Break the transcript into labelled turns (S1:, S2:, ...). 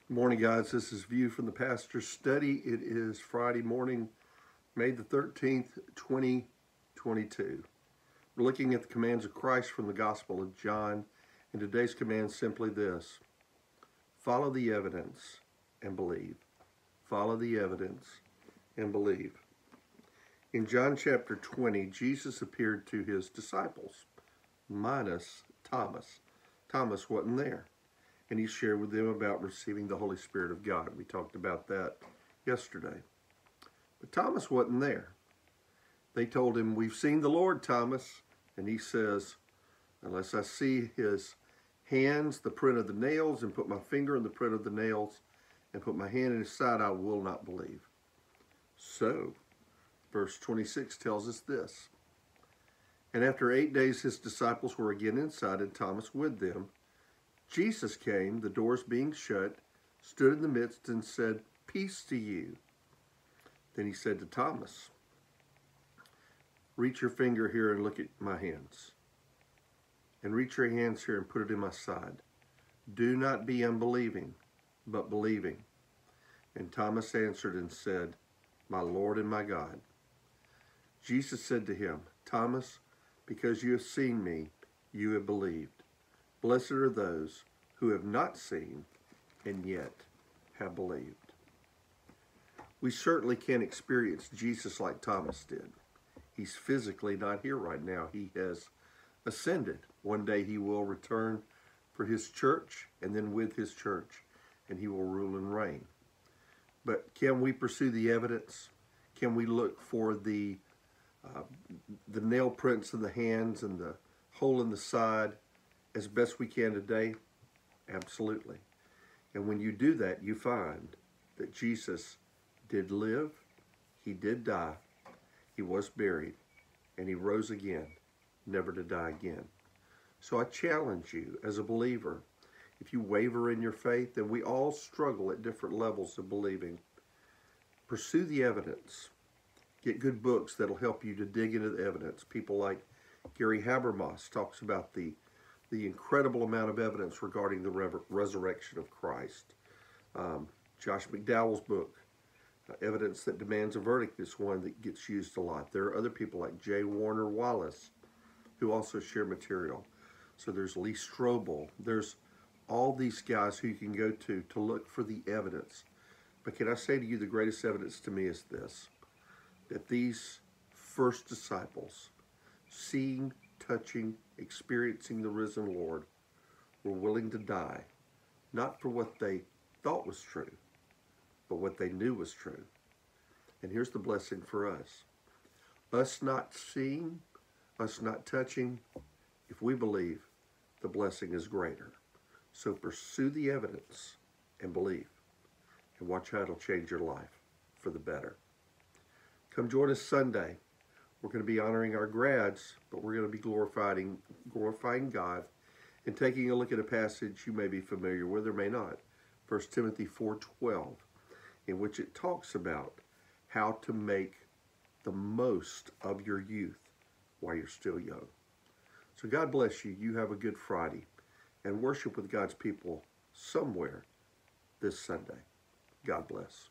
S1: Good morning, guys. This is View from the Pastor's Study. It is Friday morning, May the 13th, 2022. We're looking at the commands of Christ from the Gospel of John, and today's command is simply this: follow the evidence and believe. Follow the evidence and believe. In John chapter 20, Jesus appeared to his disciples, minus Thomas. Thomas wasn't there. And he shared with them about receiving the Holy Spirit of God. We talked about that yesterday. But Thomas wasn't there. They told him, "We've seen the Lord, Thomas." And he says, "Unless I see his hands, the print of the nails, and put my finger in the print of the nails, and put my hand in his side, I will not believe." So, verse 26 tells us this: "And after 8 days his disciples were again inside, and Thomas with them. Jesus came, the doors being shut, stood in the midst and said, 'Peace to you.' Then he said to Thomas, 'Reach your finger here and look at my hands. And reach your hands here and put it in my side. Do not be unbelieving, but believing.' And Thomas answered and said, 'My Lord and my God.' Jesus said to him, 'Thomas, because you have seen me, you have believed. Blessed are those who have not seen and yet have believed.'" We certainly can't experience Jesus like Thomas did. He's physically not here right now. He has ascended. One day he will return for his church, and then with his church, and he will rule and reign. But can we pursue the evidence? Can we look for the nail prints in the hands and the hole in the side as best we can today? Absolutely. And when you do that, you find that Jesus did live, he did die, he was buried, and he rose again, never to die again. So I challenge you as a believer, if you waver in your faith, and we all struggle at different levels of believing, pursue the evidence. Get good books that'll help you to dig into the evidence. People like Gary Habermas talks about the incredible amount of evidence regarding the resurrection of Christ. Josh McDowell's book, Evidence That Demands a Verdict, is one that gets used a lot. There are other people like J. Warner Wallace who also share material. So there's Lee Strobel. There's all these guys who you can go to look for the evidence. But can I say to you, the greatest evidence to me is this: that these first disciples, seeing, touching, experiencing the risen Lord, were willing to die, not for what they thought was true, but what they knew was true. And here's the blessing for us. Us not seeing, us not touching, if we believe, the blessing is greater. So pursue the evidence and believe, and watch how it'll change your life for the better. Come join us Sunday. We're going to be honoring our grads, but we're going to be glorifying God and taking a look at a passage you may be familiar with or may not, 1 Timothy 4:12, in which it talks about how to make the most of your youth while you're still young. So God bless you. You have a good Friday, and worship with God's people somewhere this Sunday. God bless.